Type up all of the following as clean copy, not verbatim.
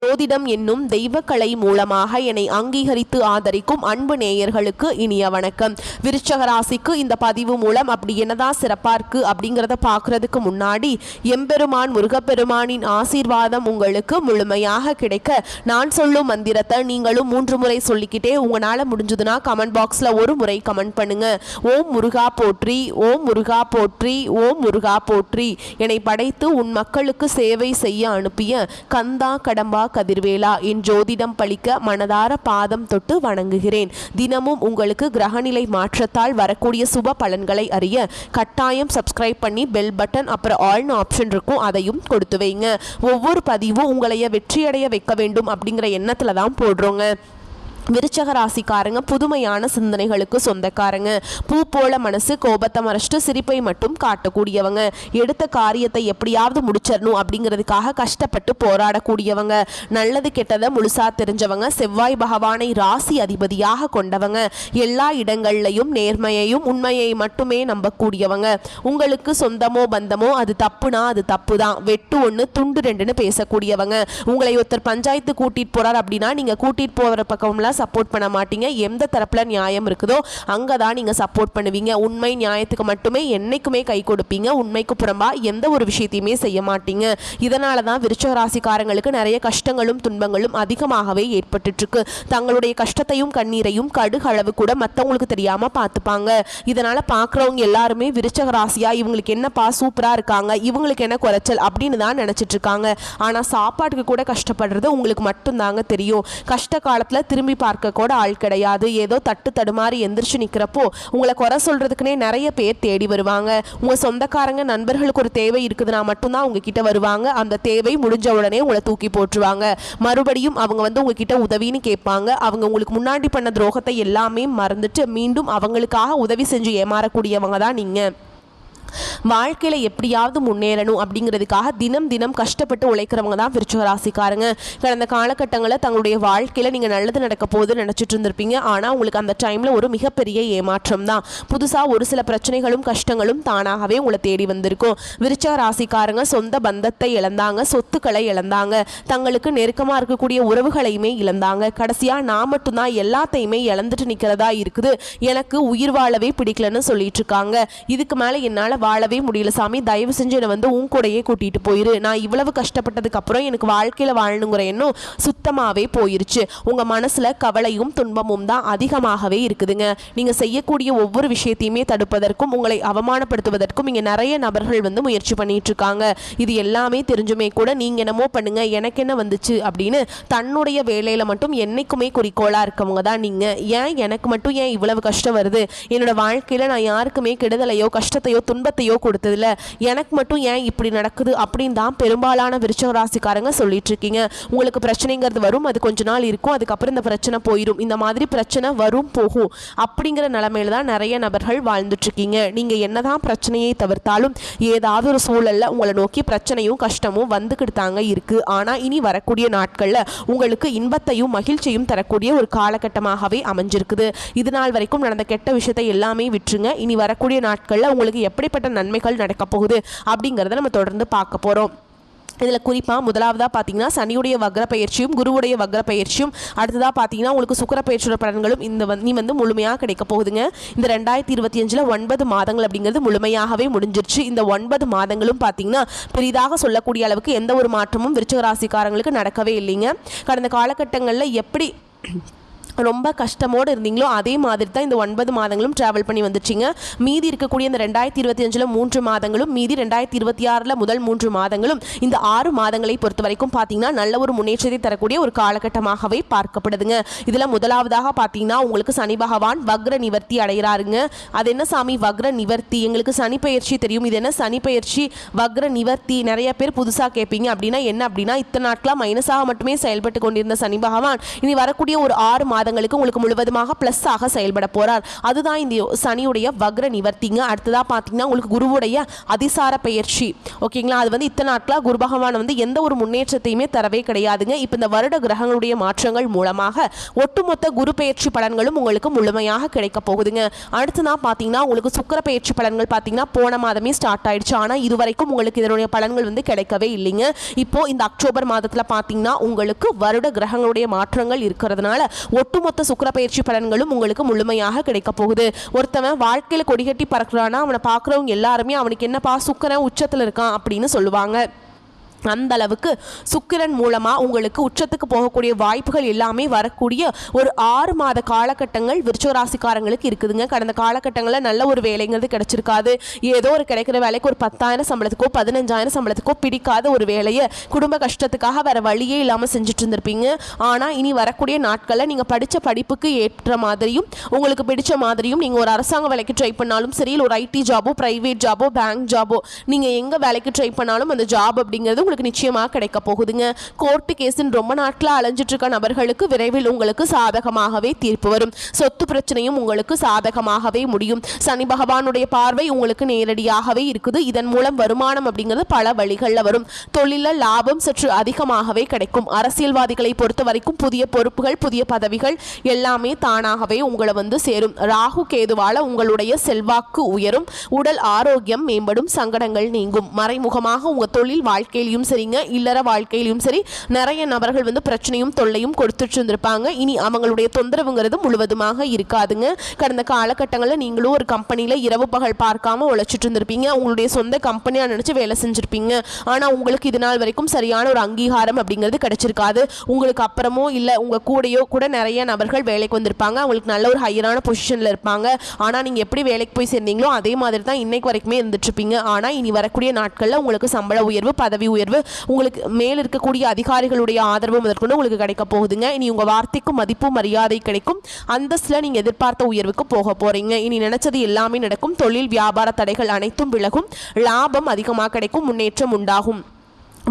ஜோதிடம் என்னும் தெய்வக்கலை மூலமாக என்னை அங்கீகரித்து ஆதரிக்கும் அன்பு நேயர்களுக்கு இனிய வணக்கம். விருச்சக ராசிக்கு இந்த பதிவு மூலம் அப்படி என்னதான் சிறப்பா இருக்கு அப்படிங்கிறத பார்க்கறதுக்கு முன்னாடி எம்பெருமான் முருகப்பெருமானின் ஆசீர்வாதம் உங்களுக்கு முழுமையாக கிடைக்க நான் சொல்லும் மந்திரத்தை நீங்களும் 3 முறை சொல்லிக்கிட்டே உங்களால் முடிஞ்சதுன்னா கமெண்ட் பாக்ஸில் ஒரு முறை கமெண்ட் பண்ணுங்க. ஓம் முருகா போற்றி, ஓம் முருகா போற்றி, ஓம் முருகா போற்றி. என்னை படைத்து உன் மக்களுக்கு சேவை செய்ய அனுப்பிய கந்தா கடம்பா கதிர்வேலா என் ஜோதிடம் பழிக்க மனதார பாதம் தொட்டு வணங்குகிறேன். தினமும் உங்களுக்கு கிரகநிலை மாற்றத்தால் வரக்கூடிய சுப பலன்களை அறிய கட்டாயம் சப்ஸ்கிரைப் பண்ணி பெல் பட்டன் அப்புறம் ஆல்னு ஆப்ஷன் இருக்கும், அதையும் கொடுத்து வைங்க. ஒவ்வொரு பதிவும் உங்களைய வெற்றியடைய வைக்க வேண்டும் அப்படிங்கிற எண்ணத்துல தான் போடுறோங்க. விருச்சக ராசிக்காரங்க புதுமையான சிந்தனைகளுக்கு சொந்தக்காரங்க. பூ போல மனசு, கோபத்தை மறைச்சிட்டு சிரிப்பை மட்டும் காட்டக்கூடியவங்க. எடுத்த காரியத்தை எப்படியாவது முடிச்சிடணும் அப்படிங்கிறதுக்காக கஷ்டப்பட்டு போராடக்கூடியவங்க. நல்லது கெட்டதை முழுசா தெரிஞ்சவங்க. செவ்வாய் பகவானை ராசி அதிபதியாக கொண்டவங்க. எல்லா இடங்கள்லையும் நேர்மையையும் உண்மையை மட்டுமே நம்பக்கூடியவங்க. உங்களுக்கு சொந்தமோ பந்தமோ அது தப்புனா அது தப்பு தான், வெட்டு 1 துண்டு 2ன்னு பேசக்கூடியவங்க. உங்களை ஒருத்தர் பஞ்சாயத்து கூட்டிட்டு போறார் அப்படின்னா நீங்க கூட்டிட்டு போகிற பக்கம்லாம் சப்போர்ட் பண்ண மாட்டீங்க. எந்த தரப்புல நியாயம் இருக்குதோ அங்கதான் நீங்க சப்போர்ட் பண்ணுவீங்க. உண்மை நியாயத்துக்கு மட்டுமே என்னைக்குமே கை கொடுப்பீங்க. உண்மைக்கு புறம்பா எந்த ஒரு விஷயத்தையுமே செய்ய மாட்டீங்க. இதனால தான் விருச்சக ராசிக்காரங்களுக்கு நிறைய கஷ்டங்களும் துன்பங்களும் அதிகமாகவே ஏற்பட்டு இருக்கு. தங்களுடைய கஷ்டத்தையும் கண்ணீரையும் கடுகளவு கூட மற்றவங்களுக்கு தெரியாம பார்த்துப்பாங்க. இதனால பார்க்குறவங்க எல்லாருமே விருச்சக ராசியா இவங்களுக்கு என்னப்பா சூப்பரா இருக்காங்க, இவங்களுக்கு என்ன குறைச்சல் அப்படின்னு தான் நினைச்சிட்டு இருக்காங்க. ஆனா சாப்பாட்டுக்கு கூட கஷ்டப்படுறது உங்களுக்கு மட்டும்தாங்க தெரியும். கஷ்ட காலத்துல திரும்பி பார்க்க கூட ஆள் கிடையாது. ஏதோ தட்டு தடுமாறி எந்திரிச்சு நிக்கிறப்போ உங்களை குறை சொல்றதுக்குனே நிறைய பேர் தேடி வருவாங்க. உங்க சொந்தக்காரங்க நண்பர்களுக்கு ஒரு தேவை இருக்குதுன்னா மட்டும்தான் உங்ககிட்ட வருவாங்க. அந்த தேவை முடிஞ்ச உடனே உங்களை தூக்கி போட்டுருவாங்க. மறுபடியும் அவங்க உங்ககிட்ட உதவின்னு கேட்பாங்க. அவங்க உங்களுக்கு முன்னாடி பண்ண துரோகத்தை எல்லாமே மறந்துட்டு மீண்டும் அவங்களுக்காக உதவி செஞ்சு ஏமாறக்கூடியவங்க தான் நீங்க. வாழ்க்கையில எப்படியாவது முன்னேறணும் அப்படிங்கிறதுக்காக தினம் தினம் கஷ்டப்பட்டு உழைக்கிறவங்க தான் விருச்சக ராசிக்காரங்க. கடந்த காலகட்டங்களில் தங்களுடைய வாழ்க்கையில நீங்க நல்லது நடக்க போகுதுன்னு நினைச்சிட்டு இருந்திருப்பீங்க. ஆனா உங்களுக்கு அந்த டைம்ல ஒரு மிகப்பெரிய ஏமாற்றம் தான். புதுசா ஒரு சில பிரச்சனைகளும் கஷ்டங்களும் தானாகவே உங்களை தேடி வந்திருக்கும். விருச்சக ராசிக்காரங்க சொந்த பந்தத்தை இழந்தாங்க, சொத்துக்களை இழந்தாங்க, தங்களுக்கு நெருக்கமா இருக்கக்கூடிய உறவுகளையுமே இழந்தாங்க. கடைசியா நான் மட்டும்தான் எல்லாத்தையுமே இழந்துட்டு நிக்கிறதா இருக்குது, எனக்கு உயிர் வாழவே பிடிக்கலன்னு சொல்லிட்டு இருக்காங்க. இதுக்கு மேல என்னால வாழவே முடியல சாமி, தயவு செஞ்சு என்னை உன் கூடையே கூட்டிட்டு போயிரு. நான் இவ்வளவு கஷ்டப்பட்டதுக்கு அப்புறம் எனக்கு வாழ்க்கையில வாழணுங்கிற எண்ணம் சுத்தமாவே போயிருச்சு. உங்க மனசுல கவலையும் துன்பமும் தான் அதிகமாகவே இருக்குதுங்க. நீங்க செய்யக்கூடிய ஒவ்வொரு விஷயத்தையுமே தடுப்பதற்கும் உங்களை அவமானப்படுத்துவதற்கும் இங்க நிறைய நபர்கள் முயற்சி பண்ணிட்டு இருக்காங்க. இது எல்லாமே தெரிஞ்சுமே கூட நீங்க என்னமோ பண்ணுங்க, எனக்கு என்ன வந்துச்சு அப்படின்னு தன்னுடைய வேலையில மட்டும் என்னைக்குமே குறிக்கோளா இருக்கவங்க தான் நீங்க. ஏன் எனக்கு மட்டும் ஏன் இவ்வளவு கஷ்டம் வருது, என்னோட வாழ்க்கையில நான் யாருக்குமே கெடுதலையோ கஷ்டத்தையோ துன்பத்தையோ கொடுத்ததில்ல, எனக்கு மட்டும் ஏன் இப்படி நடக்குது அப்படின்னு தான் பெரும்பாலான விருச்சக ராசிக்காரங்க சொல்லிட்டு இருக்கீங்க. உங்களுக்கு பிரச்சனைங்கிறது வரும், அது கொஞ்ச நாள் இருக்கும், அதுக்கப்புறம் இந்த பிரச்சனை போயிடும். இந்த மாதிரி பிரச்சனை வரும் போகும் அப்படிங்கிற நிலைமையில தான் நிறைய நபர்கள் வாழ்ந்துட்டு இருக்கீங்க. நீங்க என்னதான் பிரச்சனையை தவிர்த்தாலும் ஏதாவது ஒரு சூழல்ல உங்களை நோக்கி பிரச்சனையும் கஷ்டமும் வந்துக்கிட்டு தாங்க இருக்கு. ஆனா இனி வரக்கூடிய நாட்கள்ல உங்களுக்கு இன்பத்தையும் மகிழ்ச்சியும் தரக்கூடிய ஒரு காலகட்டமாகவே அமைஞ்சிருக்குது. இது நாள் வரைக்கும் நடந்த கெட்ட விஷயத்தை எல்லாமே விட்டுருங்க. இனி வரக்கூடிய நாட்கள்ல உங்களுக்கு எப்படிப்பட்ட நன்மைகள் நடக்க போகுது அப்படிங்கிறத நம்ம தொடர்ந்து பார்க்க போறோம். இதில் குறிப்பாக முதலாவதாக பார்த்தீங்கன்னா சனியுடைய வக்ர பயிற்சியும் குருவுடைய வக்ர பயிற்சியும், அடுத்ததாக பார்த்தீங்கன்னா உங்களுக்கு சுக்கிர பயிற்சியோட பலன்களும் இந்த முழுமையாக கிடைக்க போகுதுங்க. இந்த 2025 9 மாதங்கள் அப்படிங்கிறது முழுமையாகவே முடிஞ்சிருச்சு. இந்த 9 மாதங்களும் பார்த்தீங்கன்னா பெரிதாக சொல்லக்கூடிய அளவுக்கு எந்த ஒரு மாற்றமும் விருச்சிக ராசிக்காரங்களுக்கு நடக்கவே இல்லைங்க. கடந்த காலகட்டங்களில் எப்படி ரொம்ப கஷ்டமோடு இருந்தீங்களோ அதே மாதிரி தான் இந்த 9 மாதங்களும் ட்ராவல் பண்ணி வந்துச்சிங்க. மீதி இருக்கக்கூடிய இந்த 2025 3 மாதங்களும் மீதி 2026 முதல் 3 மாதங்களும் இந்த 6 மாதங்களை பொறுத்த வரைக்கும் பார்த்தீங்கன்னா நல்ல ஒரு முன்னேற்றத்தை தரக்கூடிய ஒரு காலகட்டமாகவே பார்க்கப்படுதுங்க. இதில் முதலாவதாக பார்த்தீங்கன்னா உங்களுக்கு சனி பகவான் வக்ர நிவர்த்தி அடைகிறாருங்க. அது என்ன சாமி வக்ர நிவர்த்தி, எங்களுக்கு சனி பயிற்சி தெரியும், இது என்ன சனி பயிற்சி வக்ர நிவர்த்தி, நிறைய பேர் புதுசாக கேட்பீங்க. அப்படின்னா என்ன அப்படின்னா இத்தனை நாட்களாக மைனஸாக மட்டுமே செயல்பட்டு கொண்டிருந்த சனி பகவான் இனி வரக்கூடிய ஒரு 6 மாதம் மாதங்களுக்கு உங்களுக்கு முழுவதுமாக ப்ளஸ் ஆக செயல்பட போறார். அதுதான் இந்த சனியுடைய வக்ர நிவர்த்திங்க. அடுத்ததா பார்த்தீங்கன்னா உங்களுக்கு குருவுடைய அதிசார பயிற்சி. ஓகேங்களா, அது வந்து இத்தனை நாட்களாக குரு பகவான் வந்து எந்த ஒரு முன்னேற்றத்தையுமே தரவே கிடையாதுங்க. இப்போ இந்த வருட கிரகங்களுடைய மாற்றங்கள் மூலமாக ஒட்டுமொத்த குரு பயிற்சி பலன்களும் உங்களுக்கு முழுமையாக கிடைக்க போகுதுங்க. அடுத்ததான் பார்த்தீங்கன்னா உங்களுக்கு சுக்கிர பயிற்சி பலன்கள் பார்த்தீங்கன்னா போன மாதமே ஸ்டார்ட் ஆயிடுச்சு. ஆனால் இதுவரைக்கும் உங்களுக்கு இதனுடைய பலன்கள் வந்து கிடைக்கவே இல்லைங்க. இப்போ இந்த அக்டோபர் மாதத்தில் பார்த்தீங்கன்னா உங்களுக்கு வருட கிரகங்களுடைய மாற்றங்கள் இருக்கிறதுனால ஒட்டுமொத்த சுக்கிர பயிற்சி பலன்களும் உங்களுக்கு முழுமையாக கிடைக்க போகுது. ஒருத்தவன் வாழ்க்கையில் கொடிகட்டி பறக்கிறான்னா அவனை பார்க்குறவங்க எல்லாருமே அவனுக்கு என்னப்பா சுக்கிரன் உச்சத்தில் இருக்கான் அப்படின்னு சொல்லுவாங்க. அந்த அளவுக்கு சுக்கிரன் மூலமாக உங்களுக்கு உச்சத்துக்கு போகக்கூடிய வாய்ப்புகள் எல்லாமே வரக்கூடிய ஒரு 6 மாத காலகட்டங்கள் விருச்சிக ராசிக்காரங்களுக்கு இருக்குதுங்க. கடந்த காலகட்டங்களில் நல்ல ஒரு வேலைங்கிறது கிடைச்சிருக்காது. ஏதோ ஒரு கிடைக்கிற வேலைக்கு ஒரு 10,000 சம்பளத்துக்கோ 15,000 சம்பளத்துக்கோ பிடிக்காத ஒரு வேலையை குடும்ப கஷ்டத்துக்காக வேற வழியே இல்லாமல் செஞ்சுட்டு இருந்திருப்பீங்க. ஆனால் இனி வரக்கூடிய நாட்களில் நீங்கள் படித்த படிப்புக்கு ஏற்ற மாதிரியும் உங்களுக்கு பிடிச்ச மாதிரியும் நீங்கள் ஒரு அரசாங்க வேலைக்கு ட்ரை பண்ணாலும் சரி, ஒரு ஐடி ஜாபோ ப்ரைவேட் ஜாபோ பேங்க் ஜாபோ நீங்கள் எங்கே வேலைக்கு ட்ரை பண்ணாலும் அந்த ஜாப் அப்படிங்கிறது நிச்சயமாக கிடைக்க போகுதுங்க. கோர்ட்டு கேஸின் ரொம்ப நாட்களா அலைஞ்சிட்டு இருக்க நபர்களுக்கு விரைவில் உங்களுக்கு சாதகமாகவே தீர்ப்பு வரும். சொத்து பிரச்சனையும் உங்களுக்கு சாதகமாகவே முடியும். சனி பகவானுடைய பார்வை உங்களுக்கு நேரடியாகவே இருக்குது. இதன் மூலம் வருமானம் அப்படிங்கிறது பல வழிகளில் வரும். தொழில லாபம் சற்று அதிகமாகவே கிடைக்கும். அரசியல்வாதிகளை பொறுத்த வரைக்கும் புதிய பொறுப்புகள் புதிய பதவிகள் எல்லாமே தானாகவே உங்களை வந்து சேரும். ராகு கேதுவால உங்களுடைய செல்வாக்கு உயரும். உடல் ஆரோக்கியம் மேம்படும். சங்கடங்கள் நீங்கும். மறைமுகமாக உங்க தொழில் வாழ்க்கையிலும் சரிங்க, இல்லற வாழ்க்கையிலும் சரி நிறைய நபர்கள் வந்து பிரச்சனையும் தொல்லையும் கொடுத்துட்டு இருந்திருப்பாங்க. இனி அவங்களுடைய தொந்தரவுங்கிறது முழுவதுமாக இருக்காதுங்க. கடந்த காலகட்டங்களில் நீங்களும் ஒரு கம்பெனியில் இரவு பகல் பார்க்காம உழைச்சிட்டு இருந்திருப்பீங்க. உங்களுடைய சொந்த கம்பெனியாக நினச்சி வேலை செஞ்சுருப்பீங்க. ஆனால் உங்களுக்கு இது நாள் வரைக்கும் சரியான ஒரு அங்கீகாரம் அப்படிங்கிறது கிடைச்சிருக்காது. உங்களுக்கு அப்புறமோ இல்லை உங்கள் கூடையோ கூட நிறைய நபர்கள் வேலைக்கு வந்திருப்பாங்க. அவங்களுக்கு நல்ல ஒரு ஹையரான பொசிஷனில் இருப்பாங்க. ஆனால் நீங்கள் எப்படி வேலைக்கு போய் சேர்ந்தீங்களோ அதே மாதிரி தான் இன்னைக்கு வரைக்குமே இருந்துட்டு இருப்பீங்க. ஆனால் இனி வரக்கூடிய நாட்களில் உங்களுக்கு சம்பள உயர்வு பதவி உயர்வு உங்களுக்கு மேல் இருக்கக்கூடிய அதிகாரிகளுடைய ஆதரவு முதற்கொண்டு உங்களுக்கு கிடைக்க போகுதுங்க. இனி உங்க வார்த்தைக்கும் மதிப்பு மரியாதை கிடைக்கும். அந்தஸ்துல நீங்க எதிர்பார்த்த உயர்வுக்கு போக போறீங்க. இனி நினைச்சது எல்லாமே நடக்கும். தொழில் வியாபார தடைகள் அனைத்தும் விலகும். லாபம் அதிகமாக கிடைக்கும். முன்னேற்றம் உண்டாகும்.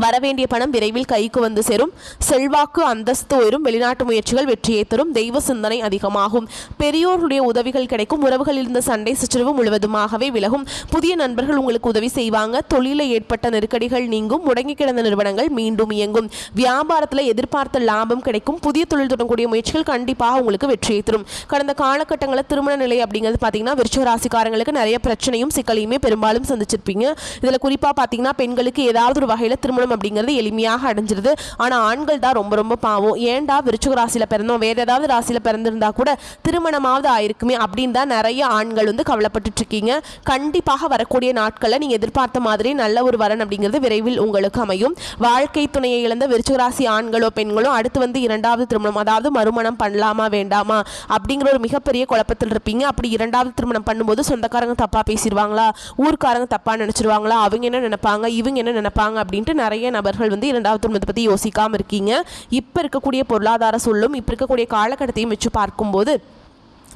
வரவேண்டிய பணம் விரைவில் கைக்கு வந்து சேரும். செல்வாக்கு அந்தஸ்து உயரும். வெளிநாட்டு முயற்சிகள் வெற்றியை தரும். தெய்வ சிந்தனை அதிகமாகும். பெரியோருடைய உதவிகள் கிடைக்கும். உறவுகளில் இருந்த சண்டை சச்சரவு முழுவதுமாகவே விலகும். புதிய நண்பர்கள் உங்களுக்கு உதவி செய்வாங்க. தொழிலில் ஏற்பட்ட நெருக்கடிகள் நீங்கும். முடங்கி கிடந்த நிறுவனங்கள் மீண்டும் இயங்கும். வியாபாரத்தில் எதிர்பார்த்த லாபம் கிடைக்கும். புதிய தொழில் தொடங்கக்கூடிய முயற்சிகள் கண்டிப்பாக உங்களுக்கு வெற்றியை தரும். கடந்த காலகட்டங்களில் திருமண நிலை அப்படிங்கிறது பார்த்தீங்கன்னா விருச்சிக ராசிக்காரங்களுக்கு நிறைய பிரச்சனையும் சிக்கலையுமே பெரும்பாலும் சந்திச்சிருப்பீங்க. இதில் குறிப்பாக பார்த்தீங்கன்னா பெண்களுக்கு ஏதாவது ஒரு வகையில் திருமணம் அப்படிங்கிறது எளிமையாக அடைஞ்சிருது. ஆனா ஆண்கள் தான் ரொம்ப ரொம்ப பாவம். ஏன்டா விருச்சிக ராசியில பிறந்தோம், வேற ஏதாவது ராசியில பிறந்திருந்தா கூட திருமணமாவது ஆயிருக்குமே அப்படின்னு தான் நிறைய ஆண்கள் வந்து கவலைப்பட்டு இருக்கீங்க. கண்டிப்பாக வரக்கூடிய நாட்களில் நீங்க எதிர்பார்த்த மாதிரி நல்ல ஒரு வரன் அப்படிங்கிறது விரைவில் உங்களுக்கு அமையும். வாழ்க்கை துணையை இழந்த விருச்சிக ராசி ஆண்களோ பெண்களோ அடுத்து வந்து இரண்டாவது திருமணம் அதாவது மறுமணம் பண்ணலாமா வேண்டாமா அப்படிங்கிற ஒரு மிகப்பெரிய குழப்பத்தில் இருப்பீங்க. அப்படி இரண்டாவது திருமணம் பண்ணும்போது சொந்தக்காரங்க தப்பா பேசிடுவாங்களா, ஊர்க்காரங்க தப்பா நினைச்சிருவாங்களா, அவங்க என்ன நினைப்பாங்க இவங்க என்ன நினைப்பாங்க அப்படின்ட்டு நிறைய நபர்கள் வந்து இரண்டாவது திருமணத்தை பற்றி யோசிக்காமல் இருக்கீங்க. இப்போ இருக்கக்கூடிய பொருளாதார சூழலும் இப்போ இருக்கக்கூடிய காலகட்டத்தையும் வச்சு பார்க்கும்போது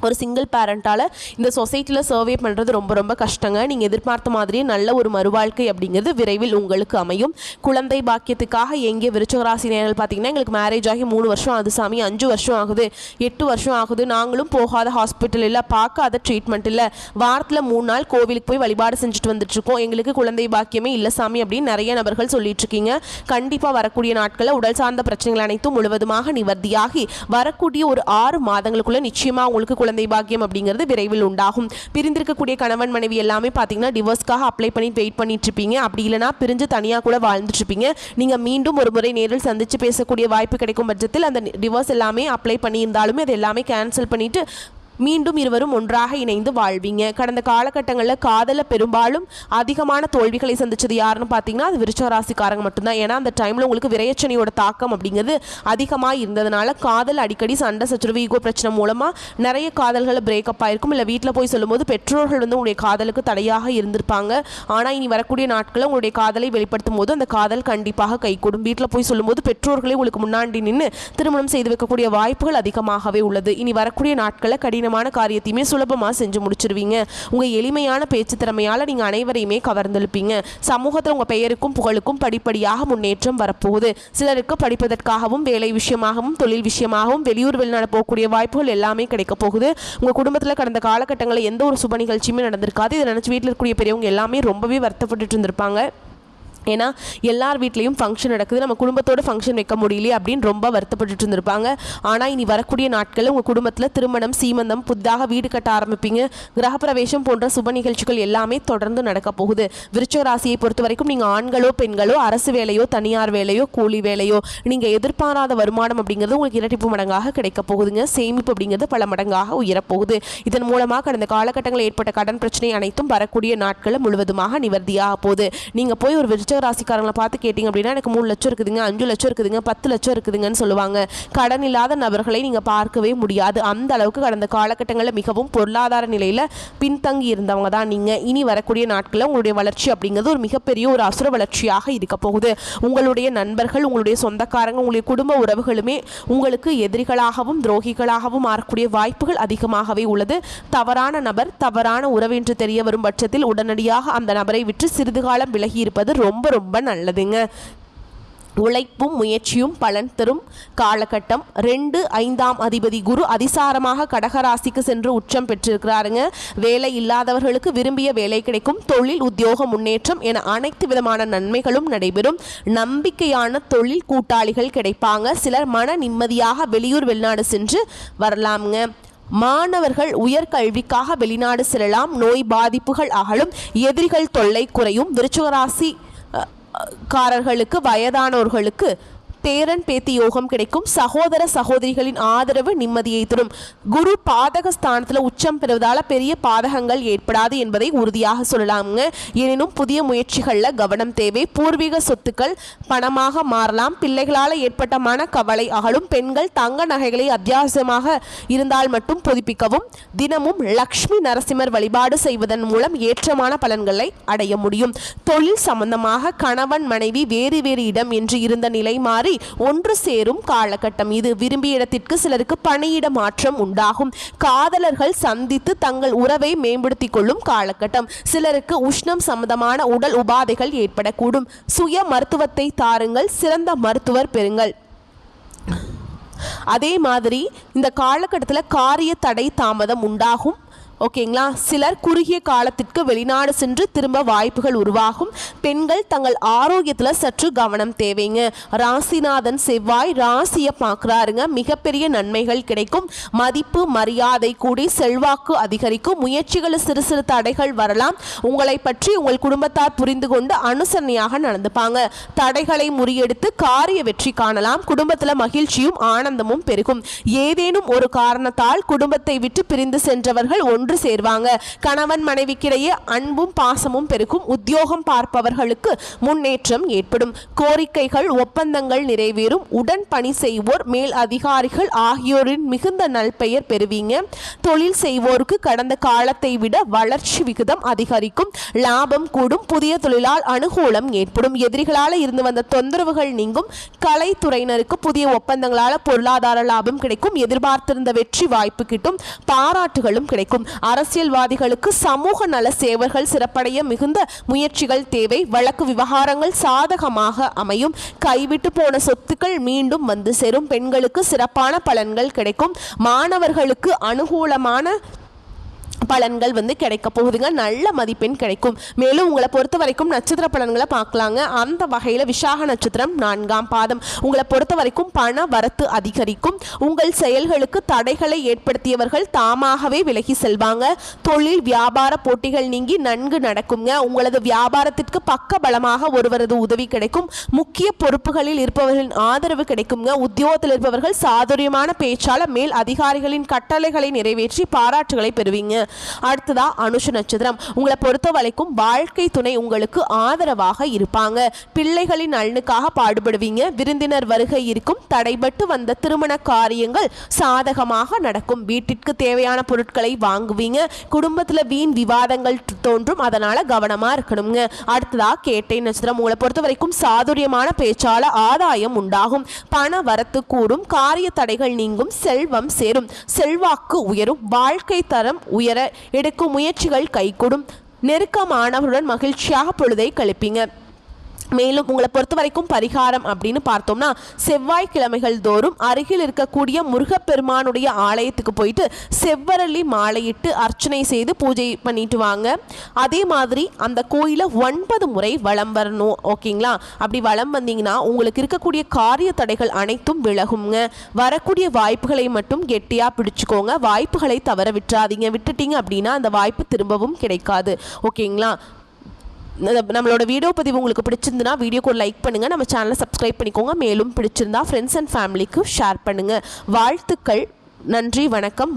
ஒரு சிங்கிள் பேரண்டால் இந்த சொசைட்டியில் சர்வே பண்ணுறது ரொம்ப ரொம்ப கஷ்டங்க. நீங்கள் எதிர்பார்த்த மாதிரியே நல்ல ஒரு மறுவாழ்க்கை அப்படிங்கிறது விரைவில் உங்களுக்கு அமையும். குழந்தை பாக்கியத்துக்காக எங்கே விருச்சிக ராசி நேயர்கள் பார்த்தீங்கன்னா எங்களுக்கு மேரேஜ் ஆகி 3 வருஷம் ஆகுது சாமி, 5 வருஷம் ஆகுது, 8 வருஷம் ஆகுது, நாங்களும் போகாத ஹாஸ்பிட்டல் இல்லை, பார்க்காத ட்ரீட்மெண்ட் இல்லை, வாரத்தில் 3 நாள் கோவிலுக்கு போய் வழிபாடு செஞ்சுட்டு வந்துட்டுருக்கோம், எங்களுக்கு குழந்தை பாக்கியமே இல்லை சாமி அப்படின்னு நிறைய நபர்கள் சொல்லிட்டு இருக்கீங்க. கண்டிப்பாக வரக்கூடிய நாட்களில் உடல் சார்ந்த பிரச்சனைகள் அனைத்தும் முழுவதுமாக நிவர்த்தியாகி வரக்கூடிய ஒரு 6 மாதங்களுக்குள்ள நிச்சயமாக உங்களுக்கு குழந்தை பாக்கியம் அப்படிங்கிறது விரைவில் உண்டாகும். பிரிந்திருக்கக்கூடிய கணவன் மனைவி எல்லாமே பார்த்தீங்கன்னா டிவோர்ஸ்க்காக அப்ளை பண்ணி வெயிட் பண்ணிட்டு இருப்பீங்க. அப்படி இல்லைனா பிரிஞ்சு தனியாக கூட வாழ்ந்துட்டு இருப்பீங்க. நீங்கள் மீண்டும் ஒரு முறை நேரில் சந்தித்து பேசக்கூடிய வாய்ப்பு கிடைக்கும் பட்சத்தில் அந்த டிவோர்ஸ் எல்லாமே அப்ளை பண்ணியிருந்தாலுமே அது எல்லாமே கேன்சல் பண்ணிட்டு மீண்டும் இருவரும் ஒன்றாக இணைந்து வாழ்வீங்க. கடந்த காலகட்டங்களில் காதல பெரும்பாலும் அதிகமான தோல்விகளை சந்திச்சது யாருன்னு பார்த்தீங்கன்னா அது விருச்சிக ராசிக்காரங்க மட்டும்தான். ஏன்னா அந்த டைமில் உங்களுக்கு விரையச்சனையோட தாக்கம் அப்படிங்கிறது அதிகமாக இருந்ததுனால காதல் அடிக்கடி சண்டை சச்சரவு ஈகோ பிரச்சனை மூலமாக நிறைய காதல்களை பிரேக்கப் ஆயிருக்கும். இல்லை வீட்டில் போய் சொல்லும்போது பெற்றோர்கள் வந்து உங்களுடைய காதலுக்கு தடையாக இருந்திருப்பாங்க. ஆனால் இனி வரக்கூடிய நாட்களில் உங்களுடைய காதலை வெளிப்படுத்தும் போது அந்த காதல் கண்டிப்பாக கைகூடும். வீட்டில் போய் சொல்லும்போது பெற்றோர்களே உங்களுக்கு முன்னாடி நின்று திருமணம் செய்து வைக்கக்கூடிய வாய்ப்புகள் அதிகமாகவே உள்ளது. இனி வரக்கூடிய நாட்களில் கடின கடினமான காரியத்தையுமே சுலபமாக செஞ்சு முடிச்சிருவீங்க. உங்கள் எளிமையான பேச்சு திறமையால் நீங்கள் அனைவரையுமே கவர்ந்தெழுப்பீங்க. சமூகத்தில் உங்கள் பெயருக்கும் புகழுக்கும் படிப்படியாக முன்னேற்றம் வரப்போகுது. சிலருக்கு படிப்பதற்காகவும் வேலை விஷயமாகவும் தொழில் விஷயமாகவும் வெளியூர் வெளிநாடு போகக்கூடிய வாய்ப்புகள் எல்லாமே கிடைக்க போகுது. உங்கள் குடும்பத்தில் கடந்த காலகட்டங்களில் எந்த ஒரு சுப நிகழ்ச்சியுமே நடந்திருக்காது. இதை நினச்சி வீட்டில் இருக்கக்கூடிய பெரியவங்க எல்லாமே ரொம்பவே வருத்தப்பட்டு இருந்திருப்பாங்க. ஏன்னா எல்லார் வீட்லேயும் ஃபங்க்ஷன் நடக்குது, நம்ம குடும்பத்தோட ஃபங்க்ஷன் வைக்க முடியலையே அப்படின்னு ரொம்ப வருத்தப்பட்டு இருந்திருப்பாங்க. ஆனால் இனி வரக்கூடிய நாட்களில் உங்கள் குடும்பத்தில் திருமணம், சீமந்தம், புதிதாக வீடு கட்ட ஆரம்பிப்பீங்க. கிரகப்பிரவேசம் போன்ற சுப நிகழ்ச்சிகள் எல்லாமே தொடர்ந்து நடக்க போகுது. விருச்சிக ராசியை பொறுத்த வரைக்கும் நீங்கள் ஆண்களோ பெண்களோ, அரசு வேலையோ தனியார் வேலையோ கூலி வேலையோ, நீங்கள் எதிர்பாராத வருமானம் அப்படிங்கிறது உங்களுக்கு இரட்டிப்பு மடங்காக கிடைக்க போகுதுங்க. சேமிப்பு அப்படிங்கிறது பல மடங்காக உயரப்போகுது. இதன் மூலமாக கடந்த காலகட்டங்களில் ஏற்பட்ட கடன் பிரச்சனை அனைத்தும் வரக்கூடிய நாட்களில் முழுவதுமாக நிவர்த்தியாக போகுது. நீங்கள் போய் ஒரு விருச்சிக ராசிக்காரங்களை பார்த்து கேட்டிங்க அப்படின்னா எனக்கு 3 லட்சம் இருக்குதுங்க, 5 லட்சம் இருக்குதுங்க, 10 லட்சம் இருக்குதுங்கன்னு சொல்லுவாங்க. கடன் இல்லாத நபர்களை நீங்கள் பார்க்கவே முடியாது. அந்த அளவுக்கு கடந்த காலகட்டங்களில் மிகவும் பொருளாதார நிலையில் பின்தங்கி இருந்தவங்க தான் நீங்கள். இனி வரக்கூடிய நாட்களில் உங்களுடைய வளர்ச்சி அப்படிங்கிறது ஒரு மிகப்பெரிய ஒரு அசுர வளர்ச்சியாக இருக்க போகுது. உங்களுடைய நண்பர்கள், உங்களுடைய சொந்தக்காரங்க, உங்களுடைய குடும்ப உறவுகளுமே உங்களுக்கு எதிரிகளாகவும் துரோகிகளாகவும் மாறக்கூடிய வாய்ப்புகள் அதிகமாகவே உள்ளது. தவறான நபர், தவறான உறவு என்று தெரிய வரும் பட்சத்தில் உடனடியாக அந்த நபரை விட்டு சிறிது காலம் விலகி இருப்பது ரொம்ப ரொம்ப நல்லதுங்க. உழைப்பும் முயற்சியும் பலன் தரும் காலகட்டம். 2-5ஆம் அதிபதி குரு அதிசாரமாக கடகராசிக்கு சென்று உச்சம் பெற்றிருக்கிறாருங்க. வேலை இல்லாதவர்களுக்கு விரும்பிய வேலை கிடைக்கும். தொழில் உத்தியோக முன்னேற்றம் என அனைத்து விதமான நன்மைகளும் நடைபெறும். நம்பிக்கையான தொழில் கூட்டாளிகள் கிடைப்பாங்க. சிலர் மன நிம்மதியாக வெளியூர் வெளிநாடு சென்று வரலாமுங்க. மாணவர்கள் உயர்கல்விக்காக வெளிநாடு செல்லலாம். நோய் பாதிப்புகள் அகலும். எதிரிகள் தொல்லை குறையும். விருச்சிக ராசி காரர்களுக்கு, வயதானோர்களுக்கு பேரன் பேத்தி யோகம் கிடைக்கும். சகோதர சகோதரிகளின் ஆதரவு நிம்மதியை தரும். குரு பாதக ஸ்தானத்தில் உச்சம் பெறுவதால் பெரிய பாதகங்கள் ஏற்படாது என்பதை உறுதியாக சொல்லலாமுங்க. எனினும் புதிய முயற்சிகளில் கவனம் தேவை. பூர்வீக சொத்துக்கள் பணமாக மாறலாம். பிள்ளைகளால் ஏற்பட்ட மனக்கவலை அகலும். பெண்கள் தங்க நகைகளை அத்தியாவசியமாக இருந்தால் மட்டும் புதுப்பிக்கவும். தினமும் லக்ஷ்மி நரசிம்மர் வழிபாடு செய்வதன் மூலம் ஏற்றமான பலன்களை அடைய முடியும். தொழில் சம்பந்தமாக கணவன் மனைவி வேறு வேறு இடம் என்று இருந்த நிலை மாறி ஒன்று சேரும் காலகட்டம் இது. விரும்பிய இடத்திற்கு சிலருக்கு பணியிட மாற்றம் உண்டாகும். காதலர்கள் சந்தித்து தங்கள் உறவை மேம்படுத்திக் கொள்ளும் காலகட்டம். சிலருக்கு உஷ்ணம் சம்பந்தமான உடல் உபாதைகள் ஏற்படக்கூடும். சுய மருத்துவத்தை தாருங்கள், சிறந்த மருத்துவர் பெறுங்கள். அதே மாதிரி இந்த காலகட்டத்தில் காரிய தடை தாமதம் உண்டாகும். ஓகேங்களா. சிலர் குறுகிய காலத்திற்கு வெளிநாடு சென்று திரும்ப வாய்ப்புகள் உருவாகும். பெண்கள் தங்கள் ஆரோக்கியத்தில் சற்று கவனம் தேவைங்க. ராசிநாதன் செவ்வாய் ராசியை பார்க்குறாருங்க. மிகப்பெரிய நன்மைகள் கிடைக்கும். மதிப்பு மரியாதை கூடி செல்வாக்கு அதிகரிக்கும். முயற்சிகளில் சிறு சிறு தடைகள் வரலாம். உங்களை பற்றி உங்கள் குடும்பத்தார் புரிந்து கொண்டு அனுசரணையாக நடந்துப்பாங்க. தடைகளை முறியெடுத்து காரிய வெற்றி காணலாம். குடும்பத்தில் மகிழ்ச்சியும் ஆனந்தமும் பெருகும். ஏதேனும் ஒரு காரணத்தால் குடும்பத்தை விட்டு பிரிந்து சென்றவர்கள் ஒன்று சேர்வாங்க. கணவன் மனைவிக்கிடையே அன்பும் பாசமும் பெருகும். உத்தியோகம் பார்ப்பவர்களுக்கு முன்னேற்றம் ஏற்படும். கோரிக்கைகள் ஒப்பந்தங்கள் நிறைவேறும். உடன் பணி செய்வோர் மேல் அதிகாரிகள் ஆகியோரின் மிகுந்த நல்பெயர் பெறுவீங்க. தொழில் செய்வோருக்கு கடந்த காலத்தை விட வளர்ச்சி விகிதம் அதிகரிக்கும். லாபம் கூடும். புதிய தொழிலால் அனுகூலம் ஏற்படும். எதிரிகளால் இருந்து வந்த தொந்தரவுகள் நீங்கும். கலைத்துறையினருக்கு புதிய ஒப்பந்தங்களால் பொருளாதார லாபம் கிடைக்கும். எதிர்பார்த்திருந்த வெற்றி வாய்ப்பு கிட்டும். பாராட்டுகளும் கிடைக்கும். அரசியல்வாதிகளுக்கு சமூக நல சேவர்கள் சிறப்படைய மிகுந்த முயற்சிகள் தேவை. வழக்கு விவகாரங்கள் சாதகமாக அமையும். கைவிட்டு போன சொத்துக்கள் மீண்டும் வந்து சேரும். பெண்களுக்கு சிறப்பான பலன்கள் கிடைக்கும். மாணவர்களுக்கு அனுகூலமான பலன்கள் கிடைக்க போகுதுங்க. நல்ல மதிப்பெண் கிடைக்கும். மேலும் உங்களை பொறுத்த வரைக்கும் நட்சத்திர பலன்களை பார்க்கலாங்க. அந்த வகையில் விசாக நட்சத்திரம் 4ஆம் பாதம். உங்களை பொறுத்த வரைக்கும் பண வரத்து அதிகரிக்கும். உங்கள் செயல்களுக்கு தடைகளை ஏற்படுத்தியவர்கள் தாமாகவே விலகி செல்வாங்க. தொழில் வியாபார போட்டிகள் நீங்கி நன்கு நடக்குங்க. உங்களது வியாபாரத்திற்கு பக்க பலமாக ஒருவரது உதவி கிடைக்கும். முக்கிய பொறுப்புகளில் இருப்பவர்களின் ஆதரவு கிடைக்குங்க. உத்தியோகத்தில் இருப்பவர்கள் சாதுரியமான பேச்சாளர் மேல் அதிகாரிகளின் கட்டளைகளை நிறைவேற்றி பாராட்டுகளை பெறுவீங்க. அடுத்ததா அனுஷ நட்சத்திரம். உங்களை பொறுத்த வரைக்கும் வாழ்க்கை துணை உங்களுக்கு ஆதரவாக இருப்பாங்க. பிள்ளைகளின் நலனுக்காக பாடுபடுவீங்க. விருந்தினர் வருகை இருக்கும். தடைபட்டு வந்த திருமண காரியங்கள் சாதகமாக நடக்கும். வீட்டிற்கு தேவையான பொருட்களை வாங்குவீங்க. குடும்பத்தில் வீண் விவாதங்கள் தோன்றும், அதனால கவனமா இருக்கணுங்க. அடுத்ததா கேட்டை நட்சத்திரம். உங்களை பொறுத்த வரைக்கும் சாதுரியமான பேச்சால ஆதாயம் உண்டாகும். பண வரத்து கூடும். காரிய தடைகள் நீங்கும். செல்வம் சேரும். செல்வாக்கு உயரும். வாழ்க்கை தரம் உயர எடுக்கும் முயற்சிகள் கைகூடும். நெருக்கமானவருடன் மகிழ்ச்சியாக பொழுதை கழிப்பீங்க. மேலும் உங்களை பொறுத்த வரைக்கும் பரிகாரம் அப்படின்னு பார்த்தோம்னா, செவ்வாய்க்கிழமைகள் தோறும் அருகில் இருக்கக்கூடிய முருகப்பெருமானுடைய ஆலயத்துக்கு போயிட்டு செவ்வரளி மாலையிட்டு அர்ச்சனை செய்து பூஜை பண்ணிட்டு வாங்க. அதே மாதிரி அந்த கோயிலை 9 முறை வலம் வரணும். ஓகேங்களா? அப்படி வலம் வந்தீங்கன்னா உங்களுக்கு இருக்கக்கூடிய காரிய தடைகள் அனைத்தும் விலகுங்க. வரக்கூடிய வாய்ப்புகளை மட்டும் கெட்டியாக பிடிச்சுக்கோங்க. வாய்ப்புகளை தவற விட்டுறாதீங்க. விட்டுட்டீங்க அப்படின்னா அந்த வாய்ப்பு திரும்பவும் கிடைக்காது. ஓகேங்களா? நம்மளோட வீடியோ பதிவு உங்களுக்கு பிடிச்சிருந்துன்னா வீடியோக்கு ஒரு லைக் பண்ணுங்கள். நம்ம சேனலை சப்ஸ்கிரைப் பண்ணிக்கோங்க. மேலும் பிடிச்சிருந்தா ஃப்ரெண்ட்ஸ் அண்ட் ஃபேமிலிக்கு ஷேர் பண்ணுங்கள். வாழ்த்துக்கள். நன்றி, வணக்கம்.